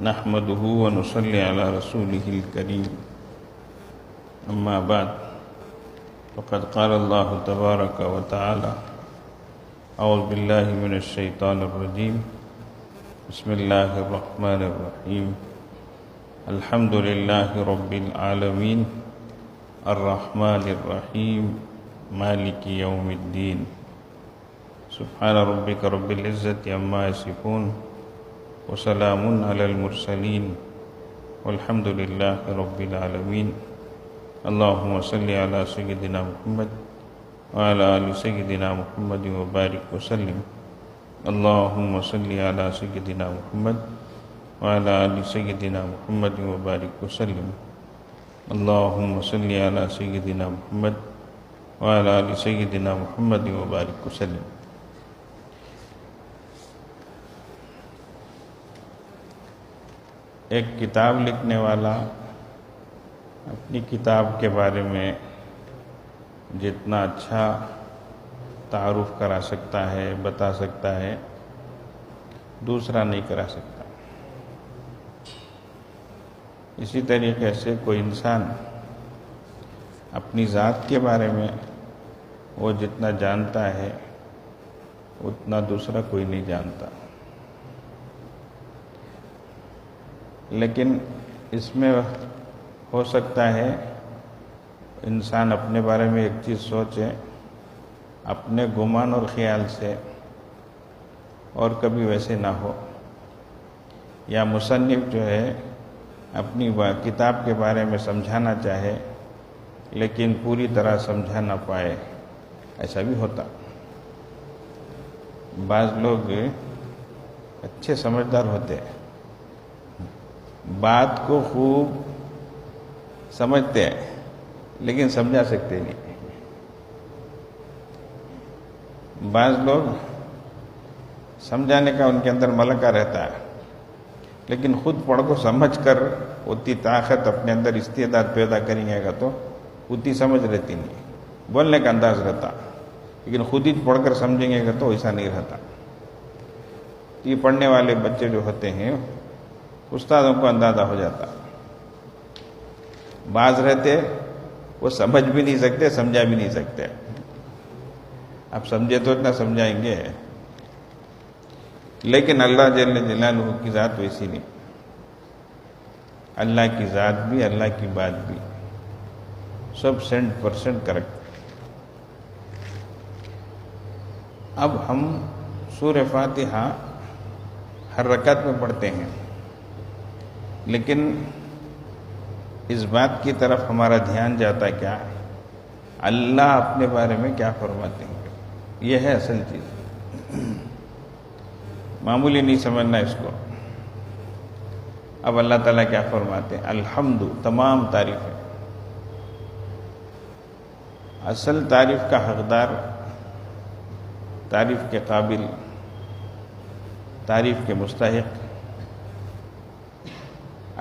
نحمده ونصلي على رسوله الكريم أما بعد فقد قال الله تبارك وتعالى أعوذ بالله من الشيطان الرجيم بسم الله الرحمن الرحيم الحمد لله رب العالمين الرحمن الرحيم مالك يوم الدين سبحان ربك رب العزة عما يصفون وسلام على المرسلين والحمد لله رب العالمين اللهم صل على سيدنا محمد وعلى آل سيدنا محمد وبارك وسلم اللهم صل على سيدنا محمد وعلى آل سيدنا محمد وبارك وسلم اللهم صل على سيدنا محمد وعلى آل سيدنا محمد وبارك وسلم. ایک کتاب لکھنے والا اپنی کتاب کے بارے میں جتنا اچھا تعارف کرا سکتا ہے، بتا سکتا ہے، دوسرا نہیں کرا سکتا. اسی طریقے سے کوئی انسان اپنی ذات کے بارے میں وہ جتنا جانتا ہے اتنا دوسرا کوئی نہیں جانتا. لیکن اس میں ہو سکتا ہے انسان اپنے بارے میں ایک چیز سوچے اپنے گمان اور خیال سے، اور کبھی ویسے نہ ہو، یا مصنف جو ہے اپنی کتاب کے بارے میں سمجھانا چاہے لیکن پوری طرح سمجھا نہ پائے، ایسا بھی ہوتا. بعض لوگ اچھے سمجھدار ہوتے ہیں، بات کو خوب سمجھتے ہیں لیکن سمجھا سکتے نہیں. بعض لوگ سمجھانے کا ان کے اندر ملکہ رہتا ہے لیکن خود پڑھ کو سمجھ کر اتنی طاقت اپنے اندر استعداد پیدا کریں گے گا تو اتنی سمجھ رہتی نہیں. بولنے کا انداز رہتا لیکن خود ہی پڑھ کر سمجھیں گے گا تو ایسا نہیں رہتا. یہ پڑھنے والے بچے جو ہوتے ہیں استادوں کو اندازہ ہو جاتا. بعض رہتے وہ سمجھ بھی نہیں سکتے، سمجھا بھی نہیں سکتے. اب سمجھے تو اتنا سمجھائیں گے، لیکن اللہ جل جلالہ کی ذات ویسی نہیں. اللہ کی ذات بھی، اللہ کی بات بھی سب 100% کریکٹ. اب ہم سورہ فاتحہ ہر رکعت میں پڑھتے ہیں، لیکن اس بات کی طرف ہمارا دھیان جاتا ہے کیا اللہ اپنے بارے میں کیا فرماتے ہیں. یہ ہے اصل چیز، معمولی نہیں سمجھنا اس کو. اب اللہ تعالیٰ کیا فرماتے ہیں؟ الحمد، تمام تعریف ہے. اصل تعریف کا حقدار، تعریف کے قابل، تعریف کے مستحق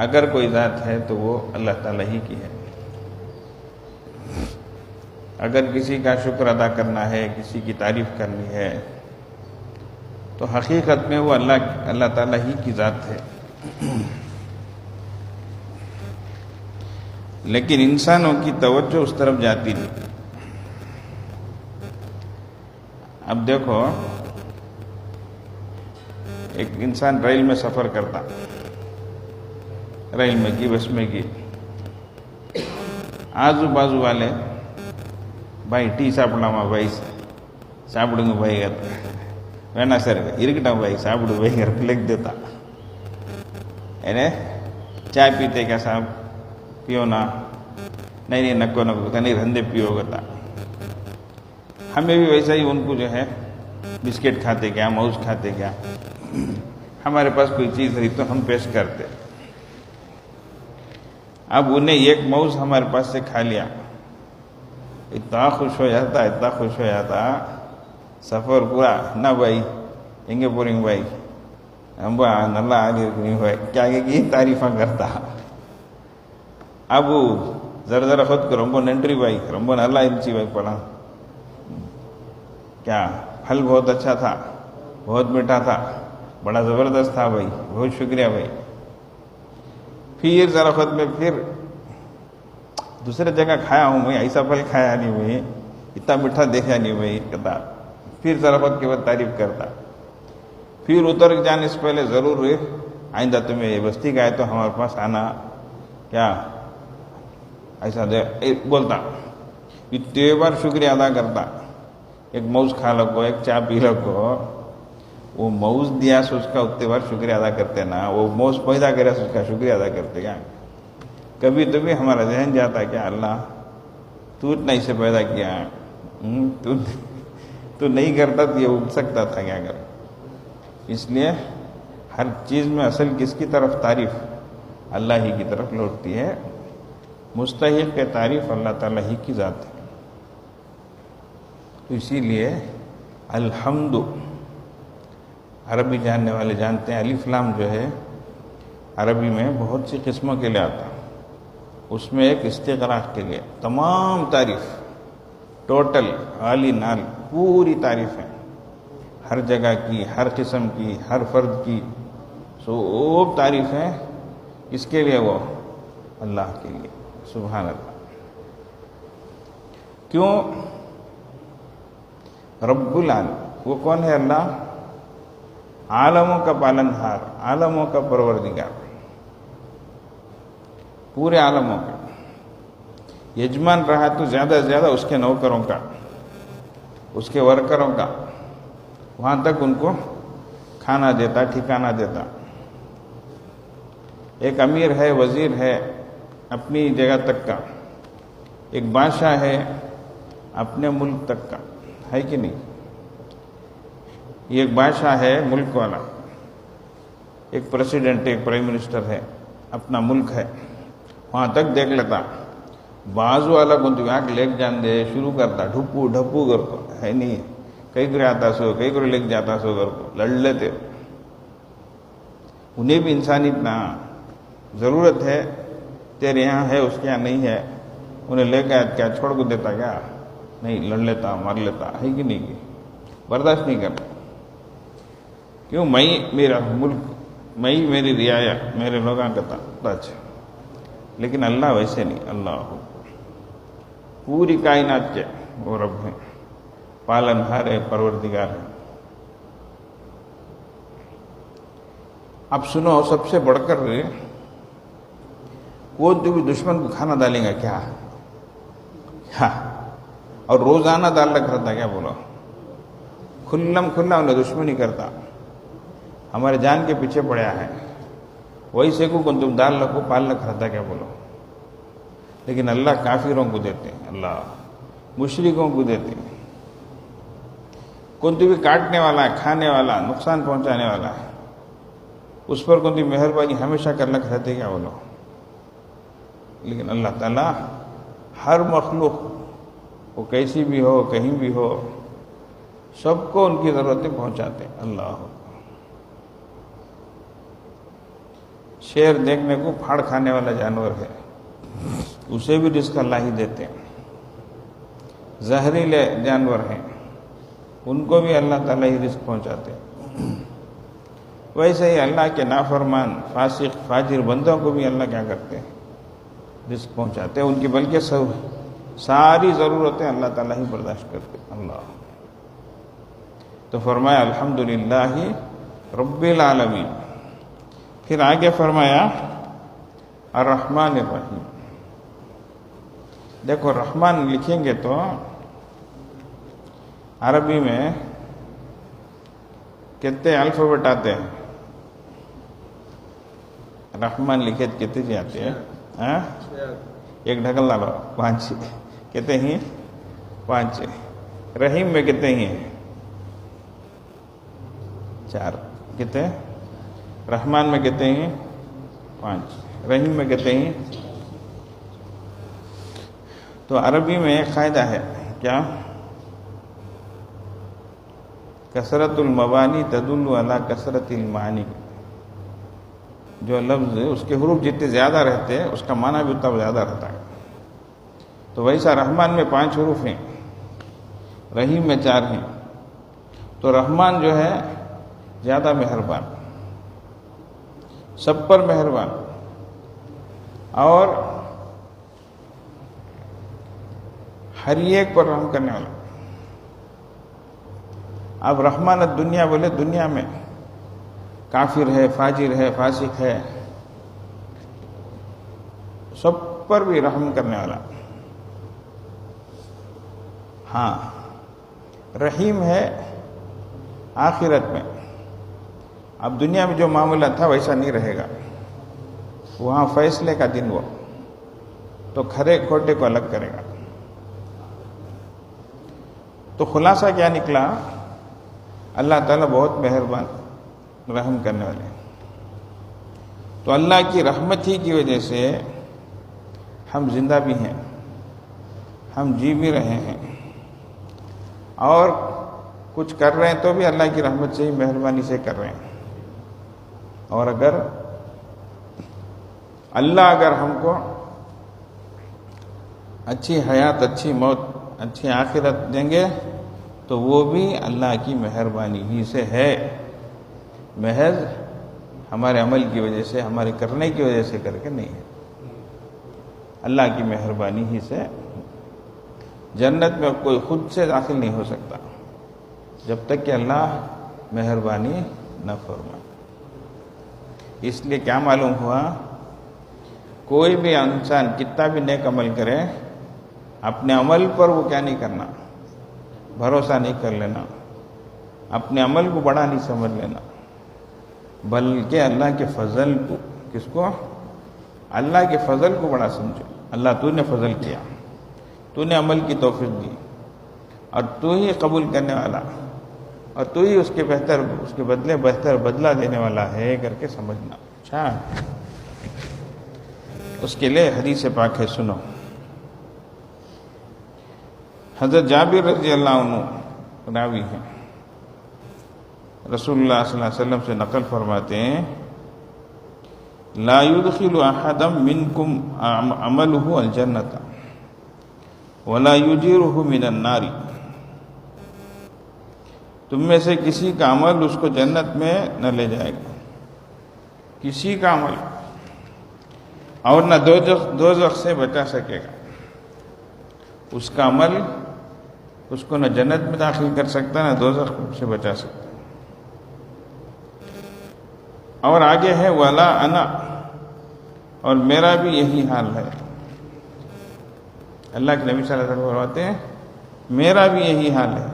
اگر کوئی ذات ہے تو وہ اللہ تعالیٰ ہی کی ہے. اگر کسی کا شکر ادا کرنا ہے، کسی کی تعریف کرنی ہے تو حقیقت میں وہ اللہ تعالیٰ ہی کی ذات ہے. لیکن انسانوں کی توجہ اس طرف جاتی نہیں. اب دیکھو، ایک انسان ریل میں سفر کرتا، ریل میں کی، بس میں کی، آزو بازو والے بھائی ٹی சாப்பிடலாமா بھائی، சாப்பிடுங்க بھائی، வேணாம் சார் இருக்கட்டும் بھائی சாப்பிடு بھائی لکھ دیتا. چائے پیتے کیا صاحب؟ پیو نا. نہیں نکو نہیں رندے پیو گتا. ہمیں بھی ویسا ہی ان کو جو ہے بسکٹ کھاتے کیا، موز کھاتے کیا، ہمارے پاس کوئی چیز رہی تو ہم پیش کرتے. اب انہیں ایک موز ہمارے پاس سے کھا لیا، اتنا خوش ہو جاتا، اتنا خوش ہو جاتا، سفر پورا نہ بھائی ہنگے پورنگ بھائی نلا آگے کیا کی تعریفاں کرتا. اب ذرا ذرا خود کو رمبو ننٹری بھائی، رمبو نلا انچی بھائی پڑا، کیا پھل بہت اچھا تھا، بہت میٹھا تھا، بڑا زبردست تھا بھائی، بہت شکریہ بھائی. پھر ذرا خود میں پھر دوسرے جگہ کھایا ہوں میں، ایسا پھل کھایا نہیں میں، اتنا میٹھا دیکھا نہیں میں کہتا، پھر ذرا خود کے بعد تعریف کرتا. پھر اتر جانے سے پہلے ضرور آئندہ تمہیں یہ بستی کا ہے تو ہمارے پاس آنا، کیا ایسا بولتا. اتنے بار شکریہ ادا کرتا. ایک موز کھا لو کو، ایک چائے پی لو کو، وہ موز دیا سو اس کا اتنے بار شکریہ ادا کرتے نا، وہ موز پیدا کرے سو اس کا شکریہ ادا کرتے. کیا کبھی تو بھی ہمارا ذہن جاتا ہے کیا اللہ تو اتنا اسے پیدا کیا، تو نہیں کرتا تو یہ اٹھ سکتا تھا کیا کر. اس لیے ہر چیز میں اصل کس کی طرف تعریف؟ اللہ ہی کی طرف لوٹتی ہے. مستحق کے تعریف اللہ تعالیٰ ہی کی ذات ہے. تو اسی لیے الحمد، عربی جاننے والے جانتے ہیں الف لام جو ہے عربی میں بہت سی قسموں کے لیے آتا ہے. اس میں ایک استغراق کے لیے تمام تعریف، ٹوٹل عالی نال پوری تعریف ہے، ہر جگہ کی، ہر قسم کی، ہر فرد کی سب تعریف ہے. اس کے لیے وہ اللہ کے لیے. سبحان اللہ. کیوں؟ رب العالم. وہ کون ہے اللہ؟ عالموں کا پالنہار، عالموں کا پروردگار، پورے عالموں کا یجمان رہا تو زیادہ سے زیادہ اس کے نوکروں کا، اس کے ورکروں کا، وہاں تک ان کو کھانا دیتا، ٹھکانہ دیتا. ایک امیر ہے، وزیر ہے اپنی جگہ تک کا، ایک بادشاہ ہے اپنے ملک تک کا، ہے کہ نہیں؟ یہ ایک بادشاہ ہے ملک والا، ایک پریسیڈنٹ، ایک پرائم منسٹر ہے، اپنا ملک ہے، وہاں تک دیکھ لیتا. بازو والا کو تو آگ لے جان دے شروع کرتا، ڈھپو ڈھپو کر کو، ہے نہیں، کئی کو آتا سو، کئی کو لے جاتا سو گھر کو، لڑ لیتے. انہیں بھی انسانی اتنا ضرورت ہے، تیرے یہاں ہے اس کے یہاں نہیں ہے، انہیں لے کے کیا چھوڑ کو دیتا کیا؟ نہیں، لڑ لیتا، مار لیتا، ہے کہ نہیں؟ برداشت نہیں کرتا. کیوں؟ میں میرا ملک، میں میری رعایا، میرے لوگوں کا تاج. لیکن اللہ ویسے نہیں. اللہ پوری کائنات کے وہ رب ہیں، پالنہار ہے، پروردگار ہے. اب سنو، سب سے بڑھ کر وہ جو بھی دشمن کو کھانا ڈالیں گا کیا؟ اور روزانہ ڈال رکھ رہتا کیا؟ بولو، کھلم کھلا انہیں دشمنی کرتا، ہمارے جان کے پیچھے پڑیا ہے، ویسے کو تم ڈال رکھو، پال رکھ رہتا کیا؟ بولو. لیکن اللہ کافروں کو دیتے ہیں، اللہ مشرکوں کو دیتے ہیں. کون بھی کاٹنے والا ہے، کھانے والا، نقصان پہنچانے والا ہے، اس پر کون مہربانی ہمیشہ کر رکھ رہتے کیا؟ بولو. لیکن اللہ تعالیٰ ہر مخلوق، وہ کیسی بھی ہو، کہیں بھی ہو، سب کو ان کی ضرورتیں پہنچاتے ہیں. اللہ. شیر دیکھنے کو پھاڑ کھانے والا جانور ہے، اسے بھی رزق اللہ ہی دیتے ہیں. زہریلے جانور ہیں، ان کو بھی اللہ تعالیٰ ہی رزق پہنچاتے ہیں. ویسے ہی اللہ کے نافرمان، فاسق، فاجر بندوں کو بھی اللہ کیا کرتے ہیں؟ رزق پہنچاتے ہیں. ان کی بلکہ ساری ضرورتیں اللہ تعالیٰ ہی برداشت کرتے ہیں. اللہ. تو فرمایا الحمدللہ رب العالمین. پھر آگے فرمایا الرحمن الرحیم. دیکھو رحمان لکھیں گے تو عربی میں کتنے الفابیٹ آتے ہیں؟ رحمان لکھے کتنے جی آتے ہیں؟ ایک ڈھکل ڈالو، 5 کہتے ہیں 5. رحیم میں کتنے ہی ہیں؟ 4. کتنے؟ رحمان میں کتنے ہیں؟ 5. رحیم میں کتنے ہیں؟ تو عربی میں ایک قاعدہ ہے، کیا؟ کثرت المبانی تدل علی کثرت المعانی. جو لفظ اس کے حروف جتنے زیادہ رہتے ہیں اس کا معنی بھی اتنا زیادہ رہتا ہے. تو ویسا رحمان میں 5 حروف ہیں، رحیم میں 4 ہیں. تو رحمان جو ہے زیادہ مہربان، سب پر مہربان، اور ہر ایک پر رحم کرنے والا. اب رحمان الدنیا بولے دنیا میں کافر ہے، فاجر ہے، فاسق ہے، سب پر بھی رحم کرنے والا. ہاں رحیم ہے آخرت میں. اب دنیا میں جو معاملہ تھا ویسا نہیں رہے گا، وہاں فیصلے کا دن وہ تو کھرے کھوٹے کو الگ کرے گا. تو خلاصہ کیا نکلا؟ اللہ تعالیٰ بہت مہربان، رحم کرنے والے. تو اللہ کی رحمت ہی کی وجہ سے ہم زندہ بھی ہیں، ہم جی بھی رہے ہیں، اور کچھ کر رہے ہیں تو بھی اللہ کی رحمت سے ہی، مہربانی سے کر رہے ہیں. اور اگر اللہ ہم کو اچھی حیات، اچھی موت، اچھی آخرت دیں گے تو وہ بھی اللہ کی مہربانی ہی سے ہے، محض ہمارے عمل کی وجہ سے، ہمارے کرنے کی وجہ سے کر کے نہیں ہے، اللہ کی مہربانی ہی سے. جنت میں کوئی خود سے داخل نہیں ہو سکتا جب تک کہ اللہ مہربانی نہ فرمائے. اس لیے کیا معلوم ہوا، کوئی بھی انسان کتنا بھی نیک عمل کرے، اپنے عمل پر وہ کیا نہیں کرنا، بھروسہ نہیں کر لینا، اپنے عمل کو بڑا نہیں سمجھ لینا، بلکہ اللہ کے فضل کو، کس کو؟ اللہ کے فضل کو بڑا سمجھو. اللہ تو نے فضل کیا، تو نے عمل کی توفیق دی، اور تو ہی قبول کرنے والا، اور تو ہی اس کے بدلے بہتر بدلہ دینے والا ہے کر کے سمجھنا. اچھا، اس کے لیے حدیث پاک ہے، سنو. حضرت جابر رضی اللہ عنہ راوی ہیں، رسول اللہ صلی اللہ علیہ وسلم سے نقل فرماتے ہیں، لا يدخل احدا منکم عمله الجنۃ ولا يجيره من النار. تم میں سے کسی کا عمل اس کو جنت میں نہ لے جائے گا، کسی کا عمل، اور نہ دوزخ سے بچا سکے گا. اس کا عمل اس کو نہ جنت میں داخل کر سکتا، نہ دوزخ سے بچا سکتا. اور آگے ہے ولا انا، اور میرا بھی یہی حال ہے. اللہ کے نبی صلی اللہ علیہ وسلم فرماتے ہیں میرا بھی یہی حال ہے،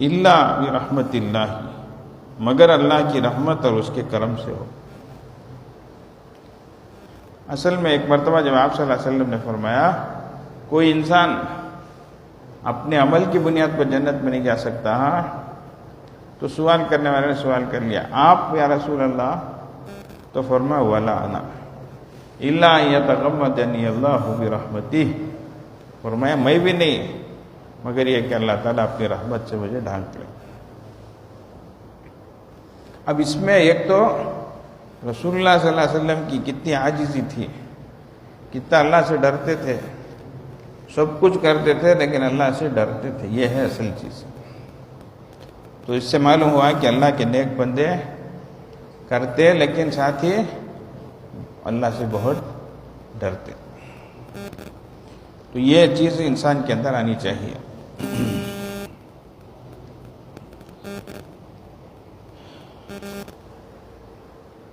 الا برحمت اللہ، مگر اللہ کی رحمت اور اس کے کرم سے ہو. اصل میں ایک مرتبہ جب آپ صلی اللہ علیہ وسلم نے فرمایا کوئی انسان اپنے عمل کی بنیاد پر جنت میں نہیں جا سکتا، تو سوال کرنے والے نے سوال کر لیا، آپ یا رسول اللہ؟ تو فرمایا ولا انا الا یتغمدنی اللہ برحمتہ، فرمایا میں بھی نہیں مگر یہ کہ اللہ تعالیٰ اپنی رحمت سے مجھے ڈھانک لے. اب اس میں ایک تو رسول اللہ صلی اللہ علیہ وسلم کی کتنی عاجزی تھی، کتنا اللہ سے ڈرتے تھے، سب کچھ کرتے تھے لیکن اللہ سے ڈرتے تھے. یہ ہے اصل چیز. تو اس سے معلوم ہوا کہ اللہ کے نیک بندے کرتے لیکن ساتھ ہی اللہ سے بہت ڈرتے. تو یہ چیز انسان کے اندر آنی چاہیے.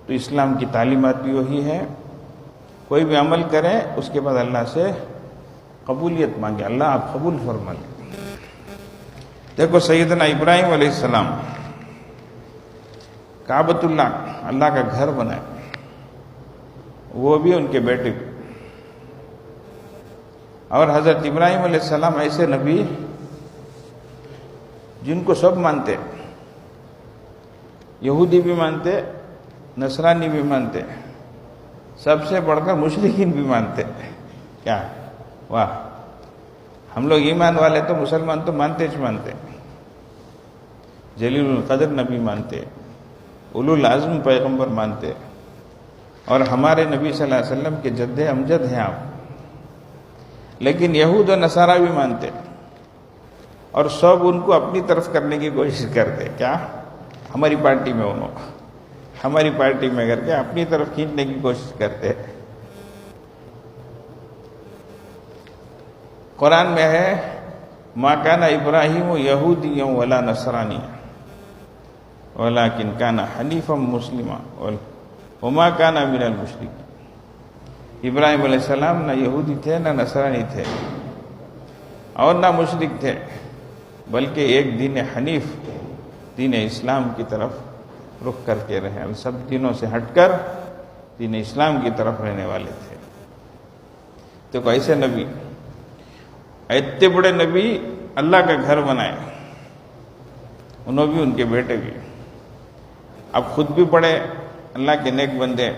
تو اسلام کی تعلیمات بھی وہی ہے، کوئی بھی عمل کرے اس کے بعد اللہ سے قبولیت مانگے، اللہ آپ قبول فرما لیں. دیکھو سیدنا ابراہیم علیہ السلام کعبۃ اللہ، اللہ کا گھر بنائے، وہ بھی ان کے بیٹے بھی. اور حضرت ابراہیم علیہ السلام ایسے نبی جن کو سب مانتے، یہودی بھی مانتے، نصرانی بھی مانتے، سب سے بڑھ کر مشرکین بھی مانتے. کیا واہ، ہم لوگ ایمان والے تو مسلمان تو مانتے ہی مانتے، جلیل القدر نبی مانتے، اولو العزم پیغمبر مانتے، اور ہمارے نبی صلی اللہ علیہ وسلم کے جد امجد ہیں آپ. لیکن یہود و نصارہ بھی مانتے، اور سب ان کو اپنی طرف کرنے کی کوشش کرتے. کیا ہماری پارٹی میں، انہوں ہماری پارٹی میں کر کے اپنی طرف کھینچنے کی کوشش کرتے. قرآن میں ہے ما کان ابراہیم یہودیا ولا نصرانیا ولکن کان حنیفا مسلما وما کان من المشرکین. ابراہیم علیہ السلام نہ یہودی تھے نہ نصرانی تھے اور نہ مشرک تھے، بلکہ ایک دین حنیف، دین اسلام کی طرف رخ کر کے رہے، سب دینوں سے ہٹ کر دین اسلام کی طرف رہنے والے تھے. تو ایسے نبی، اتنے بڑے نبی اللہ کا گھر بنائے، انہوں بھی ان کے بیٹے بھی، اب خود بھی پڑھے اللہ کے نیک بندے،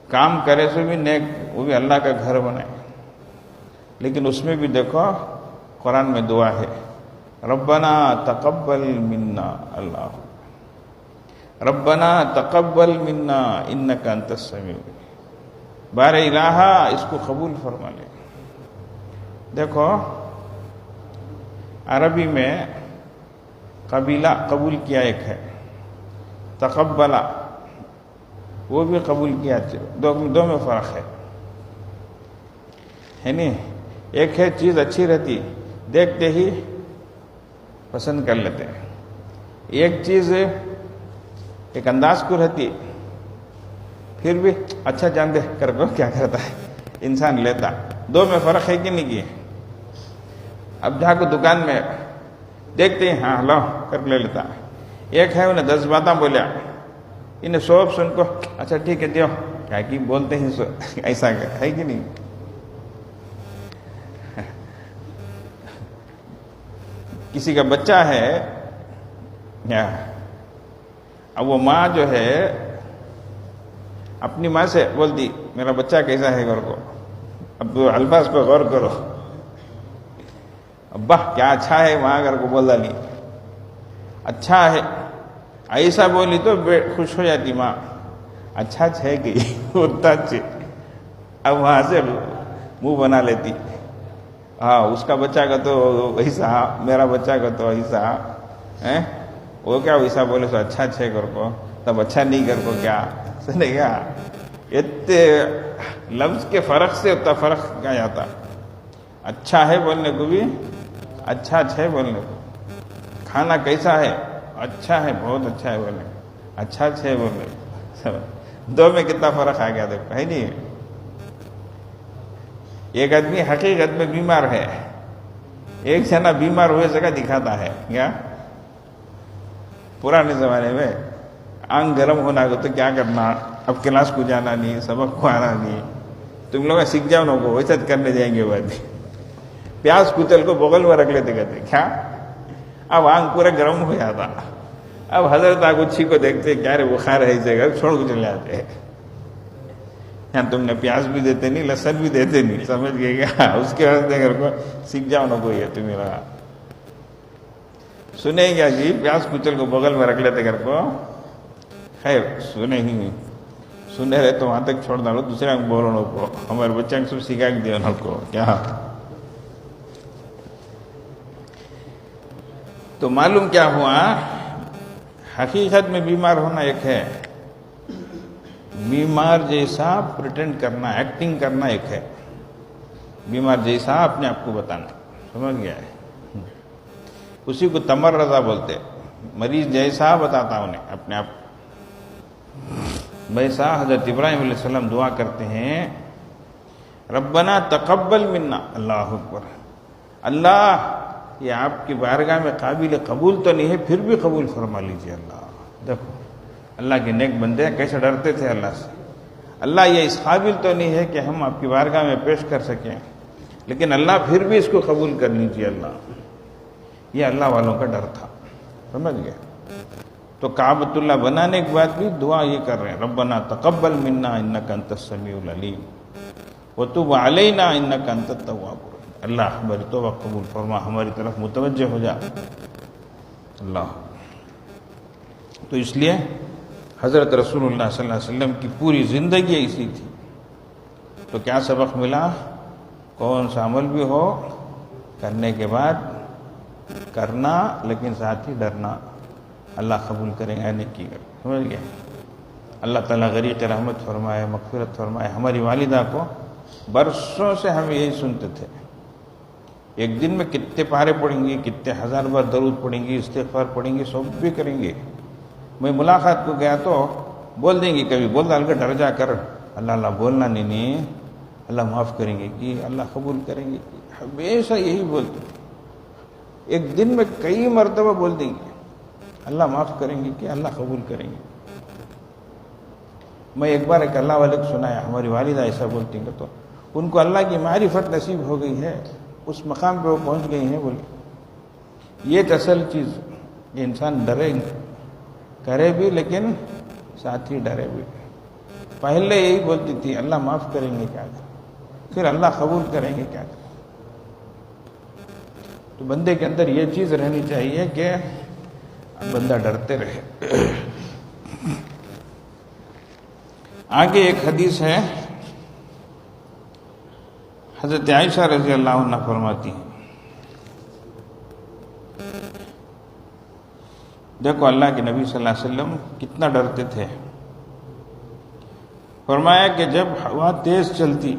کام کرے سو بھی نیک، وہ بھی اللہ کا گھر بنائے. لیکن اس میں بھی دیکھو قرآن میں دعا ہے ربنا تقبل منا، اللہ ربنا تقبل منا انک انت السمیع، بار الہ اس کو قبول فرما لے. دیکھو عربی میں قبیلہ قبول کیا ایک ہے، تقبلہ وہ بھی قبول کیا، دو میں فرق ہے نہیں. ایک ہے چیز اچھی رہتی دیکھتے ہی پسند کر لیتے ہیں، ایک چیز ایک انداز کو رہتی پھر بھی اچھا جان دے کر کو کیا کرتا ہے انسان لیتا. دو میں فرق ہے کہ نہیں کی؟ اب جہاں کو دکان میں دیکھتے ہیں ہاں لو کر لے لیتا، ایک ہے انہیں 10 باتیں بولیا، انہیں سوب سن کو اچھا ٹھیک ہے دیو کیا کی بولتے ہیں ایسا ہے کہ نہیں؟ کسی کا بچہ ہے، اب وہ ماں جو ہے اپنی ماں سے بولتی میرا بچہ کیسا ہے گھر کو، اب تو الفاظ پہ غور کرو، ابا کیا اچھا ہے، ماں گھر کو بول ڈالی اچھا ہے، ایسا بولی تو خوش ہو جاتی ماں، اچھا ہے کہ اتنا اچھے، اب وہاں سے منہ بنا لیتی، ہاں اس کا بچہ کا تو ویسا، میرا بچہ کا تو ایسا، وہ کیا ویسا بولے سو اچھا ہے کر کو، تب اچھا نہیں کر کو کیا سنے گا. اتنے لفظ کے فرق سے اتنا فرق کیا جاتا. اچھا ہے بولنے کو بھی اچھا ہے بولنے کو، کھانا کیسا ہے، اچھا ہے بہت اچھا ہے بولنے کو، اچھا ہے بولنے کو. دو میں کتنا فرق آ گیا دیکھو، ہے نہیں؟ ایک آدمی حقیقت میں بیمار ہے، ایک جنا بیمار ہوئے جگہ دکھاتا ہے کیا. پرانے زمانے میں آنکھ گرم ہونا تو کیا کرنا، اب کلاس کو جانا نہیں، سبق کو آنا نہیں، تم لوگ سیکھ جاؤ نا کو ویسا کرنے جائیں گے بعد پیاز کتل کو بغل میں رکھ لیتے کہتے کیا، اب آنکھ پورا گرم ہو جاتا. اب حضرت آگچھی کو دیکھتے کیا رے بخار ہے اسے گھر چھوڑ کے چلے جاتے ہیں. یہاں تم نے پیاز بھی دیتے نہیں، لہسن بھی دیتے نہیں، سمجھ گئے کیا، اس کے بعد گھر کو سیکھ جاؤ نا کوئی ہے تمہیں سنے گیا جی پیاز کچل کو بغل میں رکھ لیتے گھر کو. خیر سنے ہی نہیں، سنے رہے تو وہاں تک چھوڑ ڈالو، دوسرے بولو کو ہمارے بچے سب سکھا کے دیا ان کو کیا. تو معلوم کیا ہوا، حقیقت میں بیمار ہونا ایک ہے، بیمار جیسا پریٹینڈ کرنا، ایکٹنگ کرنا ایک ہے، بیمار جیسا اپنے آپ کو بتانا، سمجھ گیا ہے. اسی کو تمرزا بولتے، مریض جیسا بتاتا انہیں اپنے آپ. ویسا حضرت ابراہیم علیہ السلام دعا کرتے ہیں ربنا تقبل منا، اللہ اکبر، اللہ یہ آپ کی بارگاہ میں قابل قبول تو نہیں ہے پھر بھی قبول فرما لیجیے اللہ. دیکھو اللہ کے نیک بندے کیسے ڈرتے تھے اللہ سے. اللہ یہ اس قابل تو نہیں ہے کہ ہم آپ کی بارگاہ میں پیش کر سکیں، لیکن اللہ پھر بھی اس کو قبول کر لیجیے اللہ. یہ اللہ والوں کا ڈر تھا، سمجھ گئے. تو کعبۃ اللہ بنانے کے بعد بھی دعا یہ کر رہے ہیں ربنا تقبل منا انک انت السمیع العلیم وتب علینا انک انت التواب الرحیم. اللہ ہماری توبہ قبول فرما، ہماری طرف متوجہ ہو جا اللہ. تو اس لیے حضرت رسول اللہ صلی اللہ علیہ وسلم کی پوری زندگی ایسی تھی. تو کیا سبق ملا؟ کون سا عمل بھی ہو کرنے کے بعد کرنا، لیکن ساتھ ہی ڈرنا اللہ قبول کریں گے نہیں کی گئے. سمجھ گئے. اللہ تعالیٰ غریق رحمت فرمائے، مغفرت فرمائے. ہماری والدہ کو برسوں سے ہم یہی سنتے تھے ایک دن میں کتنے پارے پڑھیں گے، کتنے ہزار بار درود پڑھیں گے، استغفار پڑھیں گے، سب بھی کریں گے۔ میں ملاقات کو گیا تو بول دیں گے، کبھی بول ڈال کے ڈر جا کر اللہ اللہ بولنا نہیں، اللہ معاف کریں گے کہ اللہ قبول کریں گے، ہمیشہ یہی بولتے۔ ایک دن میں کئی مرتبہ بول دیں گے اللہ معاف کریں گے کہ اللہ قبول کریں گے۔ میں ایک بار ایک اللہ والے کو سنایا، ہماری والدہ ایسا بولتی ہیں تو ان کو اللہ کی معرفت نصیب ہو گئی ہے، اس مقام پہ وہ پہنچ گئی ہیں، بولے یہ اصل چیز، یہ انسان ڈرے کرے بھی لیکن ساتھ ہی ڈرے بھی۔ پہلے یہی بولتی تھی اللہ معاف کریں گے کیا کریں، پھر اللہ قبول کریں گے کیا کریں۔ تو بندے کے اندر یہ چیز رہنی چاہیے کہ بندہ ڈرتے رہے۔ آگے ایک حدیث ہے، حضرت عائشہ رضی اللہ عنہ فرماتی ہیں، دیکھو اللہ کے نبی صلی اللہ علیہ وسلم کتنا ڈرتے تھے۔ فرمایا کہ جب ہوا تیز چلتی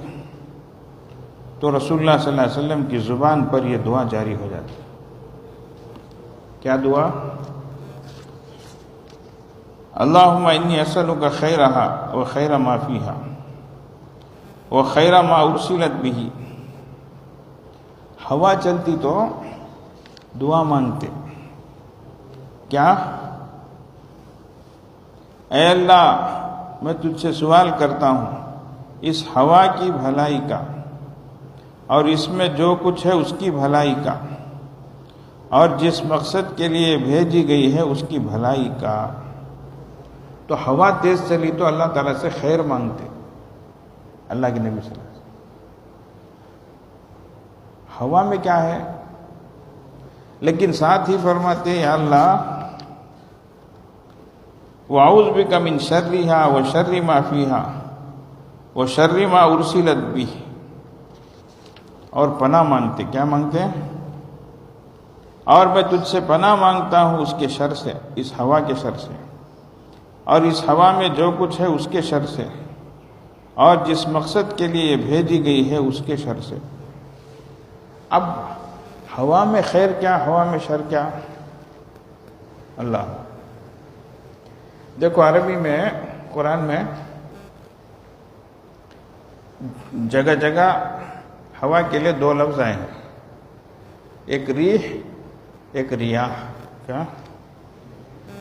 تو رسول اللہ صلی اللہ علیہ وسلم کی زبان پر یہ دعا جاری ہو جاتی۔ کیا دعا؟ اللہم انی اسألک خیرہا و خیر ما فیہا و خیر ما ارسلت بہ۔ ہوا چلتی تو دعا مانگتے، کیا؟ اے اللہ میں تجھ سے سوال کرتا ہوں اس ہوا کی بھلائی کا اور اس میں جو کچھ ہے اس کی بھلائی کا، اور جس مقصد کے لیے بھیجی گئی ہے اس کی بھلائی کا۔ تو ہوا تیز چلی تو اللہ تعالیٰ سے خیر مانگتے، اللہ کے نبی صلی اللہ علیہ وسلم۔ ہوا میں کیا ہے، لیکن ساتھ ہی فرماتے یا اللہ وَأَعُوذُ بِكَ مِن شَرِّهَا وَشَرِّ مَا فِيهَا وَشَرِّ مَا أُرْسِلَتْ بِهِ، اور پناہ مانگتے، کیا مانگتے؟ اور میں تجھ سے پناہ مانگتا ہوں اس کے شر سے، اس ہوا کے شر سے، اور اس ہوا میں جو کچھ ہے اس کے شر سے، اور جس مقصد کے لیے یہ بھیجی گئی ہے اس کے شر سے۔ اب ہوا میں خیر کیا، ہوا میں شر کیا؟ اللہ دیکھو عربی میں قرآن میں جگہ جگہ ہوا کے لیے دو لفظ آئے ہیں، ایک ریح ایک ریاح۔ کیا؟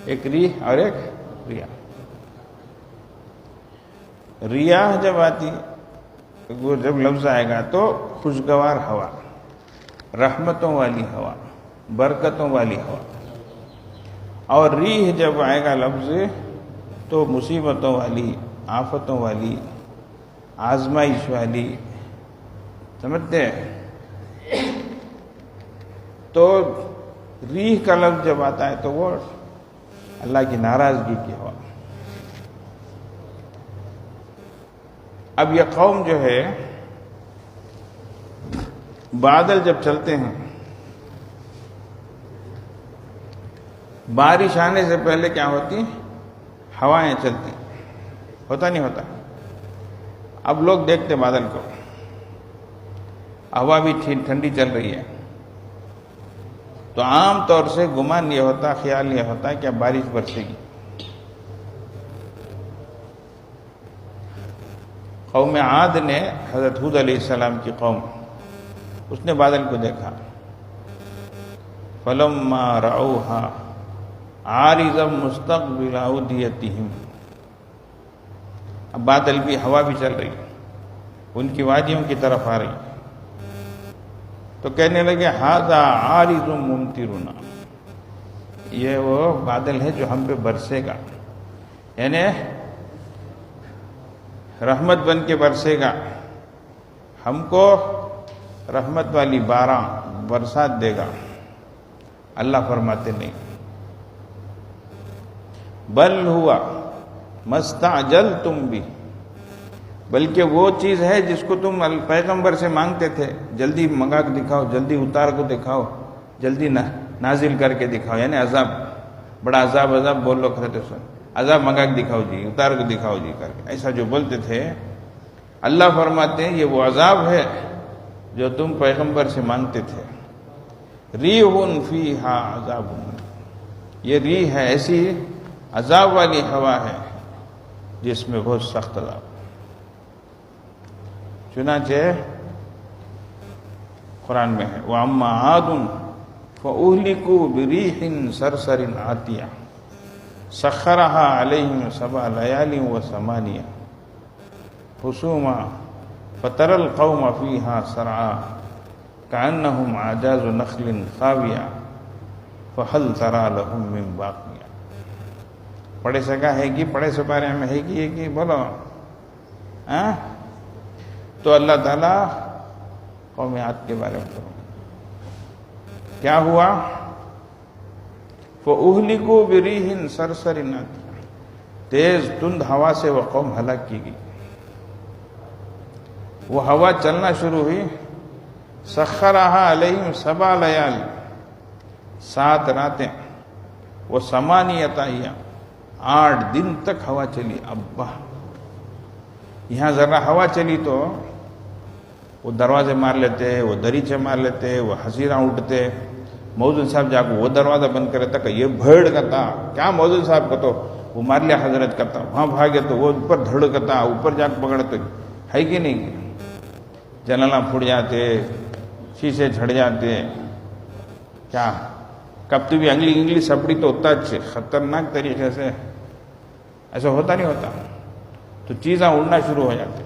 ایک ریح اور ایک ریاح۔ ریاح جب آتی، وہ جب لفظ آئے گا تو خوشگوار ہوا، رحمتوں والی ہوا، برکتوں والی ہوا، اور ریح جب آئے گا لفظ تو مصیبتوں والی، آفتوں والی، آزمائش والی، سمجھتے ہیں؟ تو ریح کا لفظ جب آتا ہے تو وہ اللہ کی ناراضگی کی ہوا۔ اب یہ قوم جو ہے، بادل جب چلتے ہیں، بارش آنے سے پہلے کیا ہوتی؟ ہوائیں چلتی، ہوتا نہیں ہوتا؟ اب لوگ دیکھتے بادل کو، ہوا بھی ٹھنڈی چل رہی ہے، تو عام طور سے گمان یہ ہوتا، خیال یہ ہوتا کہ اب بارش برسے گی۔ قوم عاد نے، حضرت ہود علیہ السلام کی قوم، اس نے بادل کو دیکھا، فَلَمَّا رَأَوْهَا عَارِضًا مُسْتَقْبِلَ أَوْدِيَتِهِمْ۔ اب بادل بھی، ہوا بھی چل رہی، ان کی وادیوں کی طرف آ رہی، تو کہنے لگے هَذَا عَارِضٌ مُمْطِرُنَا، یہ وہ بادل ہے جو ہم پہ برسے گا، یعنی رحمت بن کے برسے گا، ہم کو رحمت والی باران برسات دے گا۔ اللہ فرماتے نہیں، بل ہوا مستعجلتم بھی، بلکہ وہ چیز ہے جس کو تم پیغمبر سے مانگتے تھے، جلدی منگا کے دکھاؤ، جلدی اتار کو دکھاؤ، جلدی نازل کر کے دکھاؤ، یعنی عذاب، بڑا عذاب، عذاب بول لو کہتے سن، عذاب منگا کے دکھاؤ جی، اتار کو دکھاؤ جی کر کے، ایسا جو بولتے تھے، اللہ فرماتے ہیں یہ وہ عذاب ہے جو تم پیغمبر سے مانتے تھے. ریح فیہا عذاب، یہ ریح ہے، ایسی عذاب والی ہوا ہے جس میں بہت سخت عذاب. چنانچہ قرآن میں ہے وَأَمَّا عَادٌ فَأُهْلِكُوا بِرِيحٍ صَرْصَرٍ عَاتِيَةٍ سَخَّرَهَا عَلَيْهِمْ 7 لَيَالٍ و8 حُسُومًا فَتَرَى الْقَوْمَ فِيهَا سَرْعَىٰ كَأَنَّهُمْ أَعْجَازُ نَخْلٍ خَاوِيَةٍ فَهَلْ تَرَىٰ لَهُم مِّن بَاقِيَةٍ. پڑھے سکا ہے کہ پڑھے سپارے میں ہے کہ بولو. تو اللہ تعالیٰ قوم عاد کے بارے میں کیا ہوا؟ فَأُهْلِكُوا بِرِيحٍ صَرْصَرٍ عَاتِيَةٍ، تیز تند ہوا سے وہ قوم ہلاک کی گئی. وہ ہوا چلنا شروع ہوئی. سَخَّرَهَا عَلَيْهِمْ 7 لَيَالٍ، 7 راتیں، و8 أيام، 8 دن تک ہوا چلی. ابا یہاں ذرا ہوا چلی تو وہ دروازے مار لیتے، وہ دریچے مار لیتے، وہ حسیرہ اٹھتے. مؤذن صاحب جا کے وہ دروازہ بند کرے تک یہ بھیڑ کرتا کیا مؤذن صاحب کو تو وہ مار لیا حضرت کرتا، وہاں بھاگے تو وہ اوپر دھڑ کرتا، اوپر جا کے پکڑتے. ہے کہ نہیں؟ جنالا پھٹ جاتے، شیشے جھڑ جاتے. کیا کب تو بھی انگلی سپڑی تو اتنا اچھے خطرناک طریقے سے ایسا ہوتا نہیں ہوتا تو چیزیں اڑنا شروع ہو جاتی.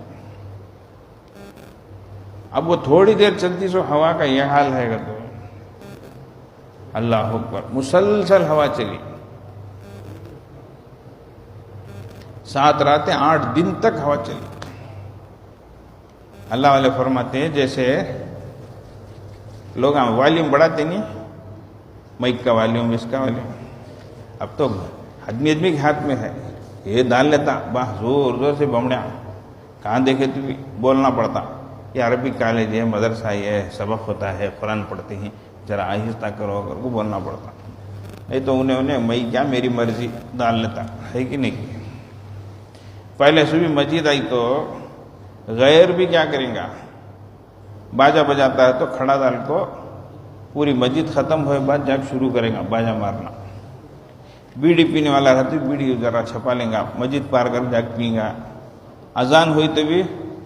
اب وہ تھوڑی دیر چلتی سو ہوا کا یہ حال ہے گا. تو اللہ اکبر، مسلسل ہوا چلی 7 راتیں 8 دن تک ہوا چلی. اللہ والے فرماتے ہیں جیسے لوگ والیوم بڑھاتے نہیں، مائک کا والیوم، اس کا والیوم. اب تو آدمی کے ہاتھ میں ہے، یہ ڈال لیتا باہ زور زور سے بمڑیا، کہاں دیکھے تو بھی بولنا پڑتا. یہ عربی کالج ہے، مدرسہ ہے، سبق ہوتا ہے، قرآن پڑھتے ہیں، ذرا آہستہ کرو کر کو بولنا پڑتا. نہیں تو انہیں میں کیا میری مرضی ڈال لیتا. ہے کہ نہیں؟ پہلے سے بھی مسجد آئی تو غیر بھی کیا کریں گا، باجا بجاتا ہے تو کھڑا ڈال کو پوری مسجد ختم ہوئے بعد جا شروع کریں گا باجا مارنا. بیڑی پینے والا رہتا بیڑی ذرا چھپا لیں گا، مسجد پار کر جا پئیں گا. اذان ہوئی تو بھی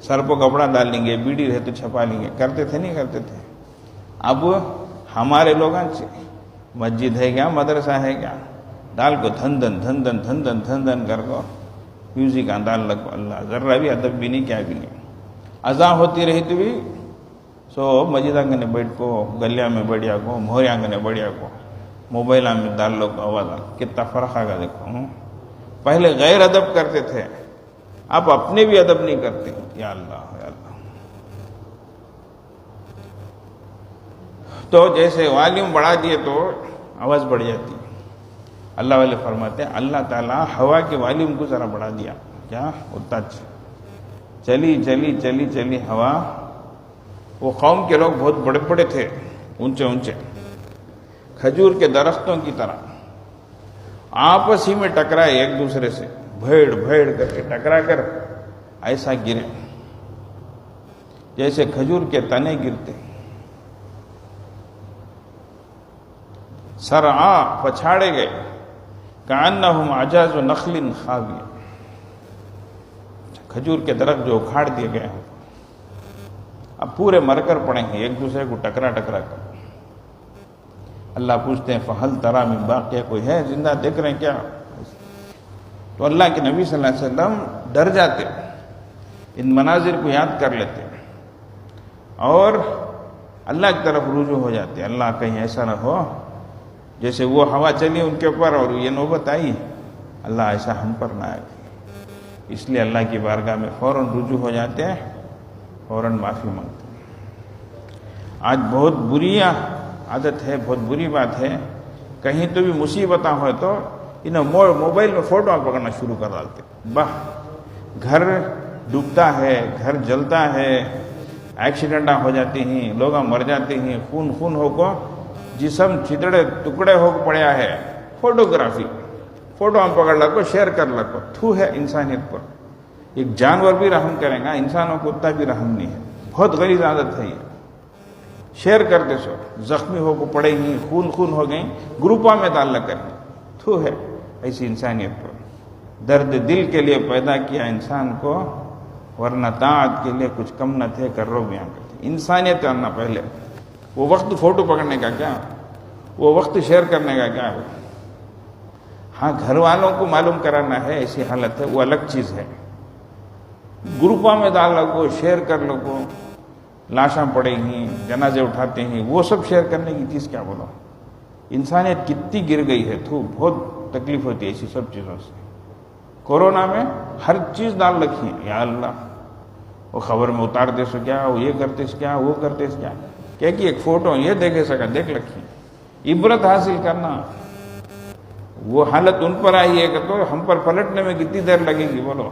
سر کو کپڑا ڈال لیں گے، بیڑی رہے تو چھپا لیں گے. کرتے تھے نہیں کرتے تھے؟ اب ہمارے لوگ مسجد ہے کیا، مدرسہ ہے کیا، ڈال کو دھن دن دھن دن دھن دن دھن دن کر کو میوزک ڈال لگو. اللہ ذرا بھی ادب بھی نہیں، کیا بھی نہیں. اذان ہوتی رہی تو بھی سو مسجد آنگنے بیٹھ کو، گلیا میں بڑھیا کو، مہرے آنگنے بڑھیا کو، موبائل میں ڈال لو کو آواز. کتنا فرق آ گیا دیکھو. پہلے غیر ادب کرتے تھے، اب اپنے بھی ادب نہیں کرتے. یا اللہ یا اللہ. تو جیسے والیوم بڑھا دیے تو آواز بڑھ جاتی. اللہ والے فرماتے ہیں اللہ تعالیٰ ہوا کے والیوم کو ذرا بڑھا دیا. کیا اتنا چلی چلی چلی چلی ہوا. وہ قوم کے لوگ بہت بڑے بڑے تھے، اونچے اونچے کھجور کے درختوں کی طرح، آپس ہی میں ٹکرائے ایک دوسرے سے، بھیڑ بھیڑ کر کے ٹکرا کر ایسا گرے جیسے کھجور کے تنے گرتے. سرعا پچھاڑے گئے، کأنہم اعجاز نخل خاویہ، کھجور کے درخت جو اکھاڑ دیے گئے ہیں اب پورے مر کر پڑے ہیں ایک دوسرے کو ٹکرا ٹکرا کر. اللہ پوچھتے ہیں فہل تری من باقیہ، کوئی ہے زندہ دیکھ رہے ہیں کیا؟ تو اللہ کے نبی صلی اللہ علیہ وسلم ڈر جاتے، ان مناظر کو یاد کر لیتے اور اللہ کی طرف رجوع ہو جاتے. اللہ کہیں ایسا نہ ہو جیسے وہ ہوا چلی ان کے اوپر اور یہ نوبت آئی، اللہ ایسا ہم پر نہ آئے. اس لیے اللہ کی بارگاہ میں فوراً رجوع ہو جاتے ہیں، فوراً معافی مانگتے ہیں. آج بہت بری عادت ہے، بہت بری بات ہے، کہیں تو بھی مصیبتیں ہوئے تو انہیں موبائل میں فوٹو پکڑنا شروع کر ڈالتے. باہ گھر ڈوبتا ہے، گھر جلتا ہے، ایکسیڈنٹ ہو جاتے ہیں، لوگ مر جاتے ہیں، خون خون ہو کو جسم چھتڑے ٹکڑے ہو کو پڑیا ہے. فوٹوگرافی فوٹو ہم پکڑ لگو شیئر کر لگو. تھو ہے انسانیت پر. ایک جانور بھی رحم کرے گا، انسانوں کو اتنا بھی رحم نہیں ہے. بہت غلیظ عادت ہے یہ. شیئر کرتے سو زخمی ہو کو پڑے ہی خون ہو گئیں گروپوں میں تعلق کرنے تو ہے ایسی انسانیت کو درد دل کے لیے پیدا کیا انسان کو ورنہ طاعت کے لیے کچھ کم نہ تھے کر رو بیاں کرتے انسانیت کرنا پہلے وہ وقت فوٹو پکڑنے کا کیا وہ وقت شیئر کرنے کا کیا ہے ہاں گھر والوں کو معلوم کرانا ہے ایسی حالت ہے وہ الگ چیز ہے گروپوں میں ڈال لگو شیئر کر لگو لاشاں پڑے ہیں جنازے اٹھاتے ہیں وہ سب شیئر کرنے کی چیز کیا بولو انسانیت کتنی گر گئی ہے تو بہت تکلیف ہوتی ہے ایسی سب چیزوں سے کورونا میں ہر چیز ڈال رکھی ہے یا اللہ وہ خبر میں اتارتے سو کیا وہ یہ کرتے سو کیا وہ کرتے سو کیا کہ ایک فوٹو یہ دیکھے سکا دیکھ رکھی عبرت حاصل کرنا وہ حالت ان پر آئی ہے کہ تو ہم پر پلٹنے میں کتنی دیر لگے گی بولو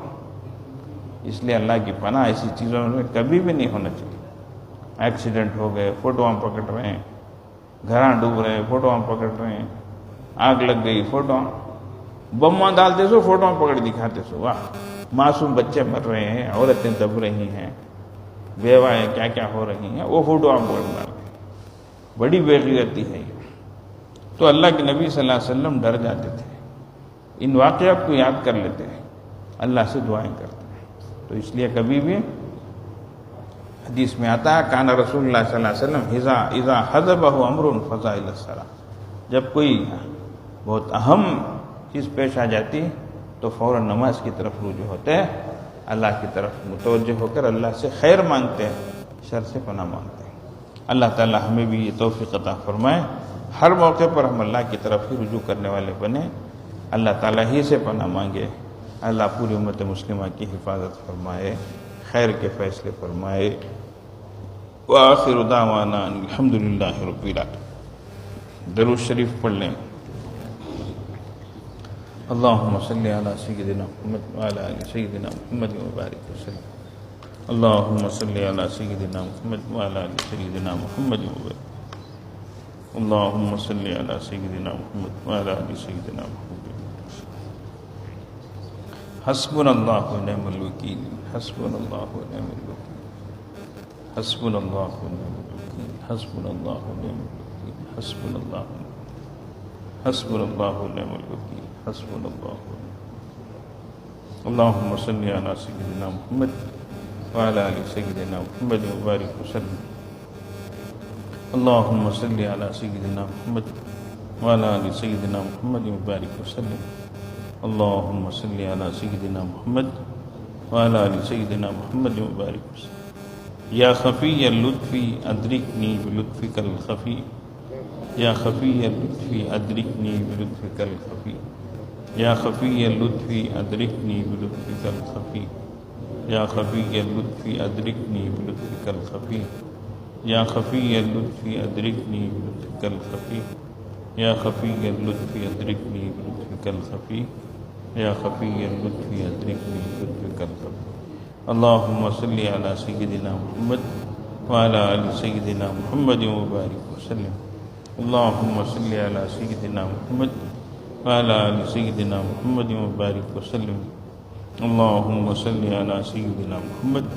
اس لیے اللہ کی پناہ ایسی چیزوں میں کبھی بھی نہیں ہونا چاہیے ایکسیڈنٹ ہو گئے فوٹو ہم پکڑ رہے ہیں گھراں ڈوب رہے ہیں فوٹو ہم پکڑ رہے ہیں آگ لگ گئی فوٹو بماں ڈالتے سو فوٹو ہم پکڑ دکھاتے سو واہ معصوم بچے مر رہے ہیں عورتیں دب رہی ہیں بیوائیں کیا کیا ہو رہی ہیں وہ فوٹو ہم پکڑ ڈالتے بڑی بے غیرتی ہے یہ تو اللہ کے نبی صلی اللہ علیہ وسلم ڈر جاتے تھے ان واقعات کو یاد کر لیتے ہیں اللہ سے دعائیں کرتے ہیں تو اس لیے کبھی بھی حدیث میں آتا ہے کان رسول اللہ صلی اللہ علیہ وسلم اذا حضبہ امر فزع الی الصلاۃ جب کوئی بہت اہم چیز پیش آ جاتی تو فوراً نماز کی طرف رجوع ہوتے ہیں اللہ کی طرف متوجہ ہو کر اللہ سے خیر مانگتے ہیں شر سے پناہ مانگتے ہیں اللہ تعالی ہمیں بھی یہ توفیق عطا فرمائے ہر موقع پر ہم اللہ کی طرف ہی رجوع کرنے والے بنے اللہ تعالی ہی سے پناہ مانگے اللہ پوری امت مسلمہ کی حفاظت فرمائے خیر کے فیصلے فرمائے وآخر دعوانا الحمدللہ رب العالمین درود شریف پڑھ لیں اللہم صلی علی سیدنا محمد وعلی آل سیدنا محمد وبارک وسلم اللہم صلی علی سیدنا محمد وعلی آل سیدنا محمد وبارک اللہم صلی علی سیدنا محمد وعلی آل سیدنا محمد حسبنا اللہ ونعم الوکیل حسبنا اللہ ونعم الوکیل حسبنا اللہ ونعم الوکیل حسبنا اللہ ونعم الوکیل حسبنا اللہ حسبنا اللہ ونعم الوکیل حسبنا اللہ اللہم صلی علی سیدنا محمد وعلی آل سیدنا محمد وبارک وسلم اللہم صلی علی سیدنا محمد وعلی آل سیدنا محمد وبارک وسلم اللہم صلی علی سیدنا محمد وعلی آل سیدنا محمد وبارک وسلم یا خفی اللطفی ادرکنی بلطفک الخفی یا خفی اللطفی ادرکنی بلطفک الخفی یا خفی اللطفی ادرکنی بلطفک الخفی یا خفی اللطفی ادرکنی بلطفک الخفی یا خفی اللطفی ادرکنی بلطفک الخفی یا خفی اللطفی ادرکنی بلطفک الخفی یا خفی اللطفی ادرکنی بلطفک الخفی اللہم صلی علی سیدنا محمد وعلی آل سیدنا محمد وبارک وسلم اللہم صلی علی سیدنا محمد وعلی آل سیدنا محمد وبارک وسلم اللہم صلی علی سیدنا محمد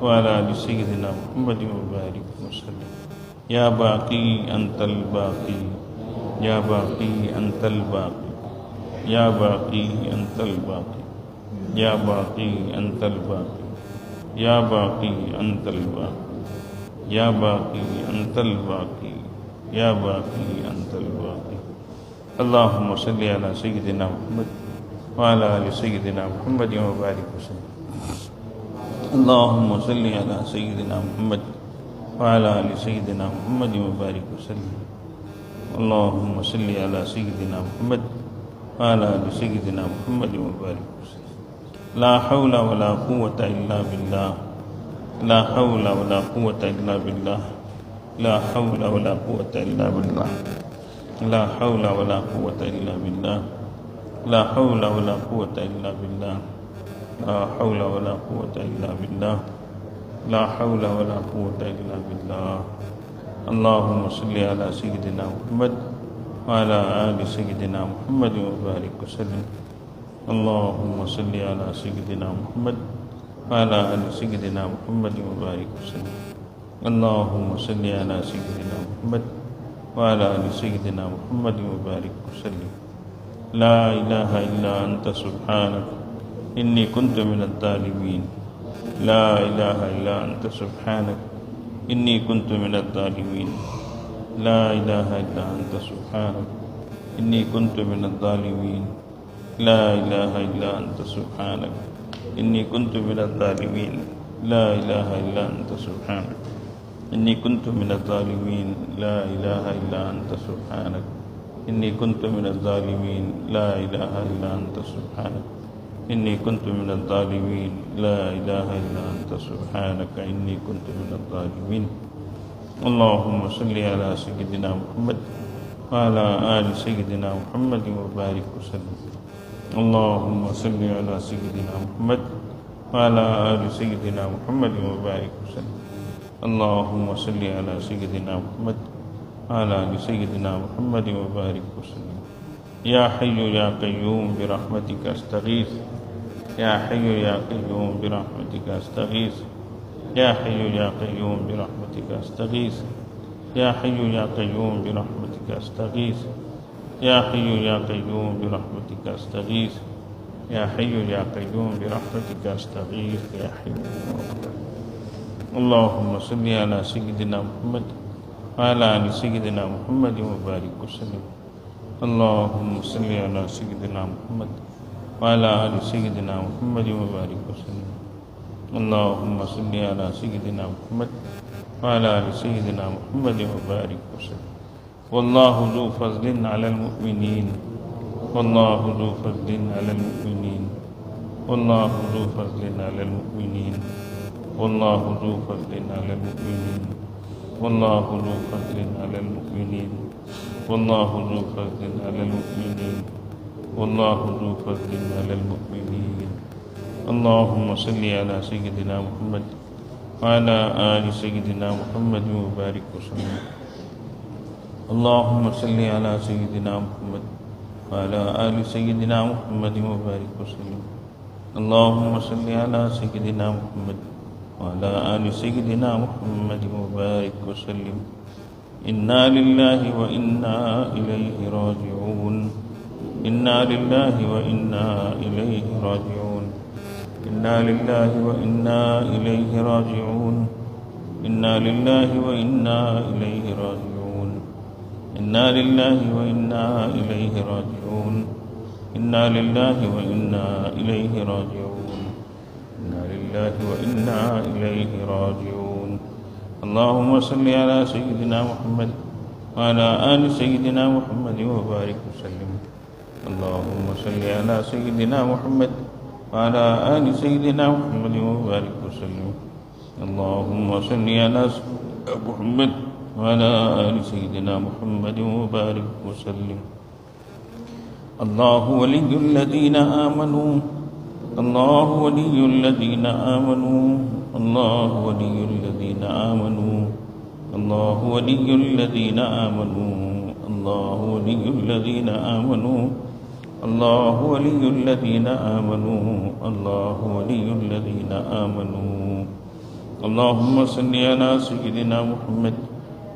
وعلی آل سیدنا محمد وبارک وسلم یا باقی انت الباقی یا باقی انت الباقی یا باقی انت الباقی یا باقی انت الباقی یا باقی انت الباقی یا باقی انت الباقی یا باقی انت الباقی اللہم صلی علی سیدنا محمد وعلی آل سیدنا محمد وبارک وسلم اللہم صلی علی سیدنا محمد وعلی آل سیدنا محمد وبارک وسلم اللہم صلی علی سیدنا محمد وعلی آل سیدنا محمد وبارک وسلم لا حول ولا قوة الا باللہ لا حول ولا قوة الا باللہ لا حول ولا قوة الا باللہ لا حول ولا قوة الا باللہ لا حول ولا قوة الا باللہ لا حول ولا قوة الا باللہ لا حول ولا قوة الا باللہ اللہم صلی علی سیدنا محمد وعلی آل سیدنا محمد وبارک وسلم اللہم صلی علی سیدنا محمد وعلی آل سیدنا محمد وبارک وسلم اللهم صل على سيدنا محمد وعلى آل سيدنا محمد وبارك وسلم. لا إله إلا أنت سبحانك إني كنت من الظالمين. لا إله إلا أنت سبحانك إني كنت من الظالمين. لا إله إلا أنت سبحانك إني كنت من الظالمين. لا إله إلا أنت سبحانك إني كنت من الظالمين. لا إله إلا أنت سبحانك إني كنت من الظالمين. لا إله إلا أنت سبحانك إني كنت من الظالمين. لا إله إلا أنت سبحانك إني كنت من الظالمين. لا إله إلا أنت سبحانك إني كنت من الظالمين. اللهم صل على سيدنا محمد وعلى آل سيدنا محمد وبارك وسلم. اللهم صل على سيدنا محمد وعلى آل سيدنا محمد وبارك وسلم. اللهم صل على سيدنا محمد وعلى آل سيدنا محمد وبارك وسلم. يا حي يا قيوم برحمتك أستغيث. يا حي يا قيوم برحمتك أستغيث. يا حي يا قيوم برحمتك أستغيث. يا حي يا قيوم برحمتك أستغيث. يا حي يا قيوم برحمتك أستغيث. يا حي يا قيوم برحمتك أستغيث. يا حي. اللهم صل على سيدنا محمد وعلى آل سيدنا محمد وبارك وسلم. اللهم صل على سيدنا محمد وعلى آل سيدنا محمد وبارك وسلم. اللهم صل على سيدنا محمد وعلى آل سيدنا محمد وبارك وسلم. والله ذو فضل على المؤمنين. والله ذو فضل على المؤمنين. والله ذو فضل على المؤمنين. والله ذو فضل على المؤمنين. والله ذو فضل على المؤمنين. والله ذو فضل على المؤمنين. والله ذو فضل على المؤمنين. اللهم صل على سيدنا محمد وعلى آل سيدنا محمد وبارك وسلم. اللهم صل على سيدنا محمد وعلى آل سيدنا محمد وبارك وسلم. اللهم صل على سيدنا محمد وعلى آل سيدنا محمد وبارك وسلم. إنا لله وإنا إليه راجعون. إنا لله وإنا إليه راجعون. إنا لله وإنا إليه راجعون. إنا لله وإنا إليه راجعون. إنا لله وإنا إليه راجعون. إنا لله وإنا إليه راجعون. إنا لله وإنا إليه راجعون. اللهم صل على سيدنا محمد وعلى آل سيدنا محمد وبارك وسلم. اللهم صل على سيدنا محمد وعلى آل سيدنا محمد وبارك وسلم. اللهم صل على سيدنا محمد وعلى آل سيدنا محمد وبارك وسلم. الله ولي الذين آمنوا. الله ولي الذين آمنوا. الله ولي الذين آمنوا. الله ولي الذين آمنوا. الله ولي الذين آمنوا. الله ولي الذين آمنوا. الله ولي الذين آمنوا. اللهم صل على سيدنا محمد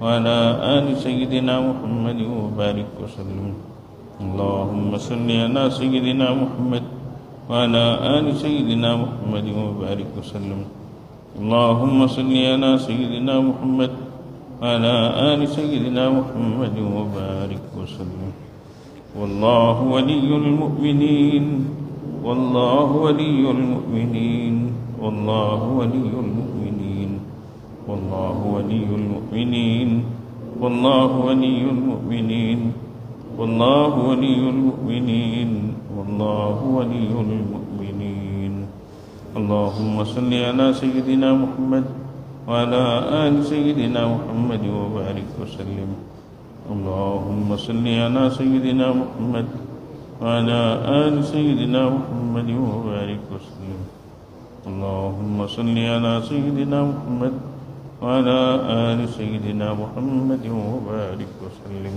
وعلى آل سيدنا محمد وبارك وسلم. اللهم صل على سيدنا محمد وعلى آل سيدنا محمد وبارك وسلم. اللهم صل على سيدنا محمد وعلى آل سيدنا محمد وبارك وسلم. والله ولي المؤمنين. والله ولي المؤمنين. والله ولي المؤمنين. والله ولي المؤمنين. والله ولي المؤمنين. والله ولي المؤمنين. والله ولي المؤمنين. اللهم صل على سيدنا محمد وعلى آل سيدنا محمد وبارك وسلم. اللهم صل على سيدنا محمد وعلى آل سيدنا محمد وبارك وسلم. اللهم صل على سيدنا محمد وعلى آل سيدنا محمد وبارك وسلم.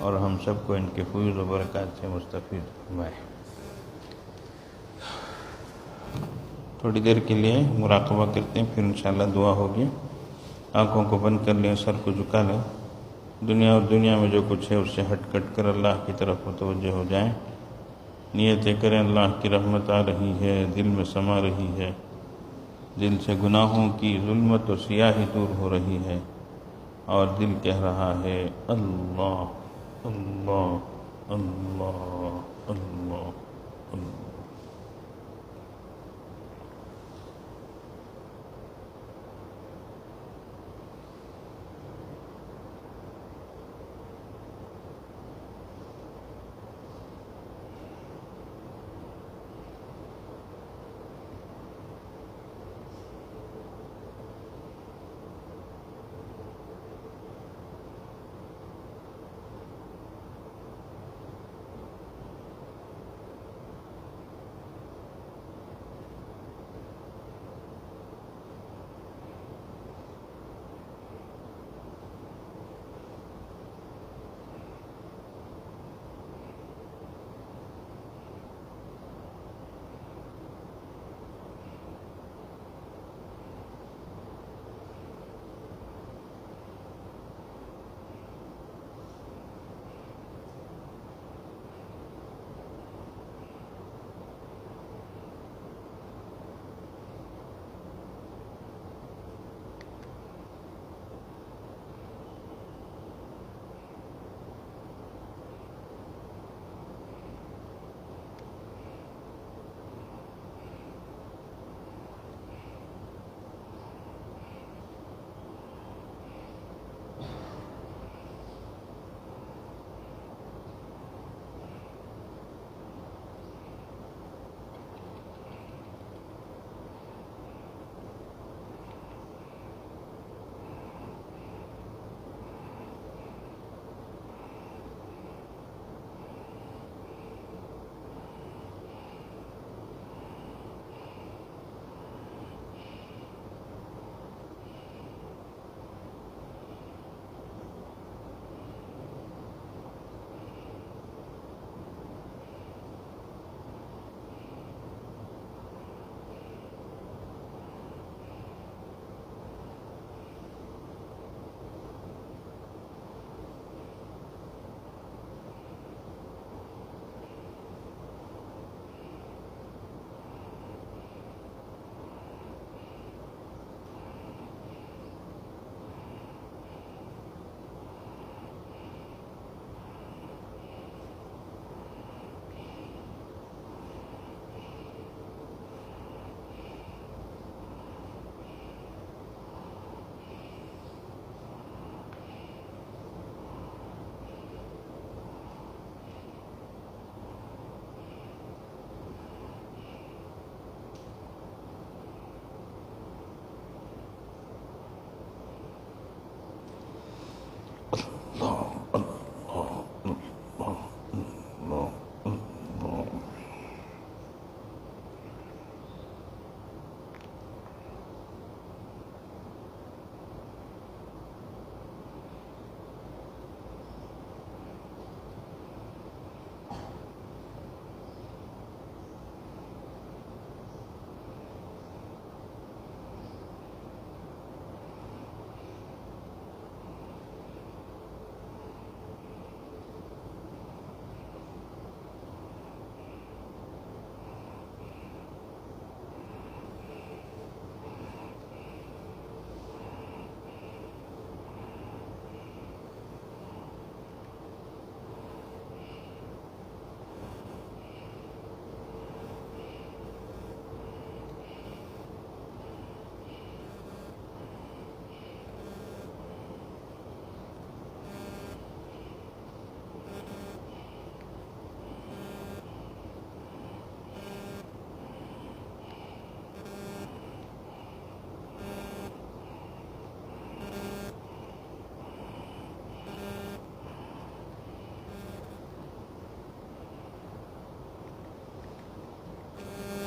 اور ہم سب کو ان کے فیض و برکات سے مستفید فرمائے۔ تھوڑی دیر کے لیے مراقبہ کرتے ہیں، پھر انشاءاللہ دعا ہوگی۔ آنکھوں کو بند کر لیں، سر کو جھکا لیں، دنیا اور دنیا میں جو کچھ ہے اس سے ہٹ کٹ کر اللہ کی طرف متوجہ ہو جائیں۔ نیتیں کریں اللہ کی رحمت آ رہی ہے، دل میں سما رہی ہے، دل سے گناہوں کی ظلمت و سیاہی دور ہو رہی ہے، اور دل کہہ رہا ہے اللہ اللہ اللہ اللہ اللہ۔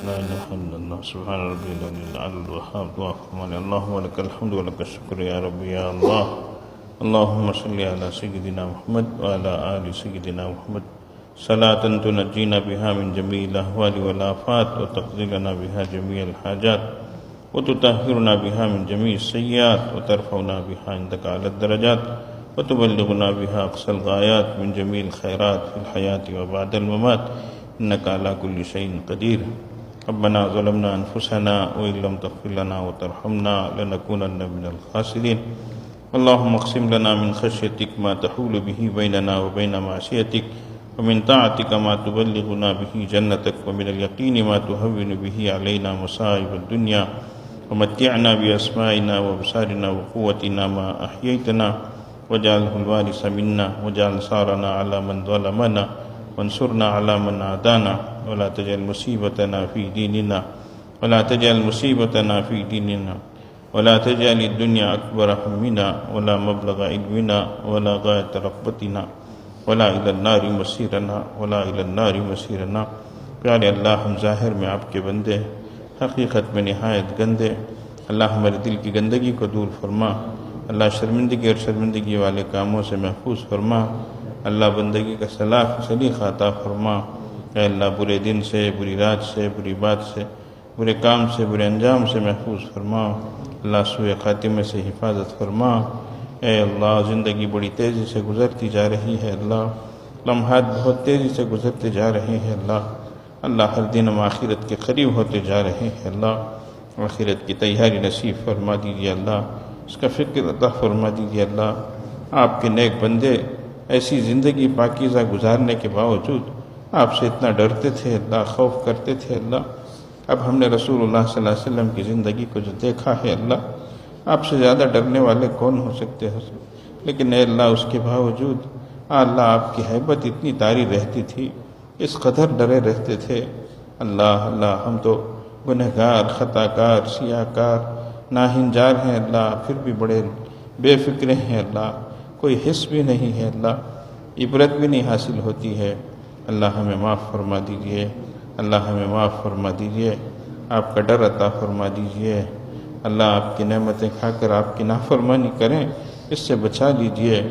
لا إله إلا الله سبحان ربي العلي الأعلى الوهاب. اللهم لك الحمد ولك الشكر يا رب يا الله. اللهم صل على سيدنا محمد وعلى آل سيدنا محمد صلاة تنجينا بها من جميع الأهوال والآفات وتقضي لنا بها جميع الحاجات وتطهرنا بها من جميع السيئات وترفعنا بها عندك على الدرجات وتبلغنا بها أقصى الغايات من جميع الخيرات في الحياة وبعد الممات إنك على كل شيء قدير. ربنا ظلمنا أنفسنا وإن لم تغفر لنا وترحمنا لنكونن من الخاسرين. اللهم اقسم لنا من خشيتك ما تحول به بيننا وبين معصيتك ومن طاعتك ما تبلغنا به جنتك ومن اليقين ما تهون به علينا مصائب الدنيا ومتعنا بأسمائنا وأبصارنا وقوتنا ما أحييتنا واجعله الوارث منا واجعل ثارنا على من ظلمنا وانصرنا على من عادانا ولا تجعل مصيبتنا في ديننا ولا تجعل الدنيا أكبر همنا ولا مبلغ علمنا ولا غاية رغبتنا ولا إلى النار مسیرنا. پیارے اللہ، ہم ظاہر میں آپ کے بندے، حقیقت میں نہایت گندے. اللہ ہمارے دل کی گندگی کو دور فرما. اللہ شرمندگی اور شرمندگی والے کاموں سے محفوظ فرما. اللہ بندگی کا سلیقہ عطا فرما. اے اللہ، برے دن سے، بری رات سے، بری بات سے، برے کام سے، برے انجام سے محفوظ فرما. اللہ سوء خاتمے سے حفاظت فرما. اے اللہ، زندگی بڑی تیزی سے گزرتی جا رہی ہے. اللہ، لمحات بہت تیزی سے گزرتے جا رہے ہیں. اللہ ہر دن ہم آخرت کے قریب ہوتے جا رہے ہیں. اللہ، آخرت کی تیاری نصیب فرما دیجیے. اللہ، اس کا فکر عطا فرما دیجیے. اللہ، آپ کے نیک بندے ایسی زندگی پاکیزہ گزارنے کے باوجود آپ سے اتنا ڈرتے تھے. اللہ، خوف کرتے تھے. اللہ، اب ہم نے رسول اللہ صلی اللہ علیہ وسلم کی زندگی کو جو دیکھا ہے، اللہ، آپ سے زیادہ ڈرنے والے کون ہو سکتے ہیں؟ لیکن اے اللہ، اس کے باوجود اللہ، آپ کی ہیبت اتنی طاری رہتی تھی، اس قدر ڈرے رہتے تھے. اللہ، ہم تو گنہگار، خطاکار، سیاہکار، ناہنجار ہیں. اللہ، پھر بھی بڑے بے فکرے ہیں. اللہ، کوئی حس بھی نہیں ہے. اللہ، عبرت بھی نہیں حاصل ہوتی ہے. اللہ، ہمیں معاف فرما دیجئے. اللہ، ہمیں معاف فرما دیجئے. آپ کا ڈر عطا فرما دیجئے. اللہ، آپ کی نعمتیں کھا کر آپ کی نافرمانی کریں، اس سے بچا لیجئے.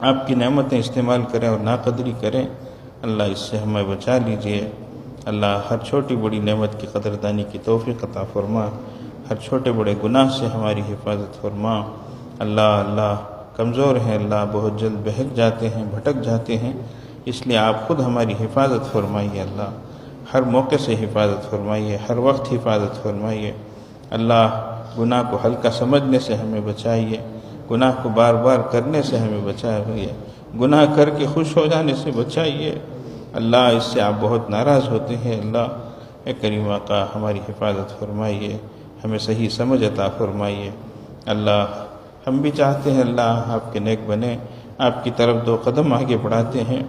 آپ کی نعمتیں استعمال کریں اور ناقدری کریں، اللہ، اس سے ہمیں بچا لیجئے. اللہ، ہر چھوٹی بڑی نعمت کی قدردانی کی توفیق عطا فرما. ہر چھوٹے بڑے گناہ سے ہماری حفاظت فرما. اللہ، کمزور ہیں. اللہ، بہت جلد بہک جاتے ہیں، بھٹک جاتے ہیں، اس لیے آپ خود ہماری حفاظت فرمائیے. اللہ، ہر موقع سے حفاظت فرمائیے، ہر وقت حفاظت فرمائیے. اللہ، گناہ کو ہلکا سمجھنے سے ہمیں بچائیے. گناہ کو بار بار کرنے سے ہمیں بچائیے. گناہ کر کے خوش ہو جانے سے بچائیے. اللہ، اس سے آپ بہت ناراض ہوتے ہیں. اللہ، اے کریم آقا، ہماری حفاظت فرمائیے، ہمیں صحیح سمجھ عطا فرمائیے. اللہ، ہم بھی چاہتے ہیں اللہ آپ کے نیک بنیں، آپ کی طرف 2 قدم آگے بڑھاتے ہیں،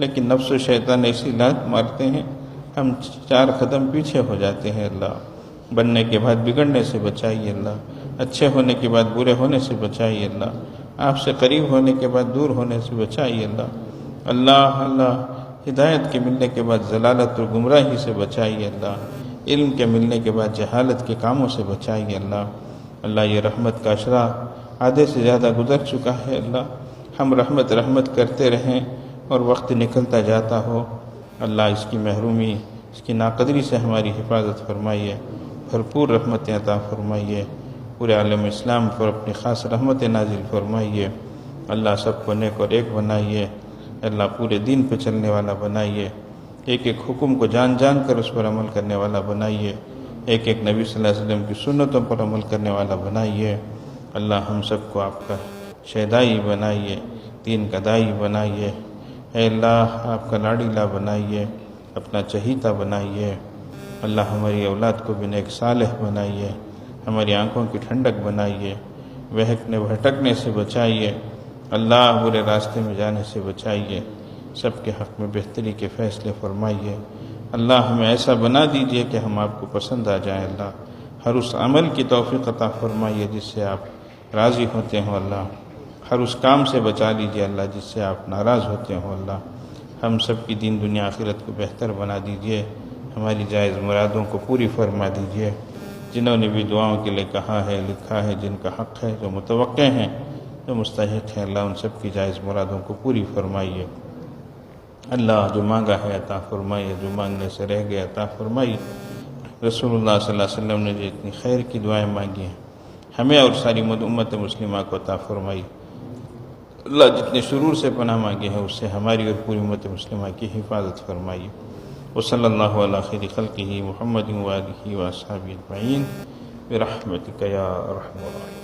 لیکن نفس و شیطان ایسی لات مارتے ہیں، ہم 4 قدم پیچھے ہو جاتے ہیں. اللہ، بننے کے بعد بگڑنے سے بچائیے. اللہ، اچھے ہونے کے بعد برے ہونے سے بچائیے. اللہ، آپ سے قریب ہونے کے بعد دور ہونے سے بچائیے. اللہ، ہدایت کے ملنے کے بعد ضلالت اور گمراہی سے بچائیے. اللہ، علم کے ملنے کے بعد جہالت کے کاموں سے بچائیے. اللہ، یہ رحمت کا اشرا آدھے سے زیادہ گزر چکا ہے. اللہ، ہم رحمت کرتے رہیں اور وقت نکلتا جاتا ہو. اللہ، اس کی محرومی، اس کی ناقدری سے ہماری حفاظت فرمائیے. بھرپور رحمتیں عطا فرمائیے. پورے عالم اسلام پر اپنی خاص رحمتیں نازل فرمائیے. اللہ، سب کو نیک اور ایک بنائیے. اللہ، پورے دین پہ چلنے والا بنائیے. ایک حکم کو جان کر اس پر عمل کرنے والا بنائیے. ایک نبی صلی اللہ علیہ وسلم کی سنتوں پر عمل کرنے والا بنائیے. اللہ، ہم سب کو آپ کا شہدائی بنائیے، دین کا دائی بنائیے. اے اللہ، آپ کا لاڑیلا بنائیے، اپنا چہیتا بنائیے. اللہ، ہماری اولاد کو بھی نیک صالح بنائیے. ہماری آنکھوں کی ٹھنڈک بنائیے. بہکنے بھٹکنے سے بچائیے. اللہ، برے راستے میں جانے سے بچائیے. سب کے حق میں بہتری کے فیصلے فرمائیے. اللہ، ہمیں ایسا بنا دیجئے کہ ہم آپ کو پسند آ جائیں. اللہ، ہر اس عمل کی توفیق عطا فرمائیے جس سے آپ راضی ہوتے ہوں. اللہ، ہر اس کام سے بچا لیجئے اللہ جس سے آپ ناراض ہوتے ہوں. اللہ، ہم سب کی دین دنیا آخرت کو بہتر بنا دیجئے. ہماری جائز مرادوں کو پوری فرما دیجئے. جنہوں نے بھی دعاؤں کے لیے کہا ہے، لکھا ہے، جن کا حق ہے، جو متوقع ہیں، جو مستحق ہیں، اللہ ان سب کی جائز مرادوں کو پوری فرمائیے۔ اللہ جو مانگا ہے عطا فرمائیے، جو مانگنے سے رہ گیا عطا فرمائیے۔ رسول اللہ صلی اللہ علیہ وسلم نے جو اتنی خیر کی دعائیں مانگی ہیں ہمیں اور ساری امت مسلمہ کو عطا فرمائی۔ اللہ جتنے شرور سے پناہ مانگے ہیں اس سے ہماری اور پوری امت مسلمہ کی حفاظت فرمائیے۔ وصلی اللہ علی خیر خلقہ محمد وآلہ وصحبہ اجمعین برحمتک یا ارحم الراحمین۔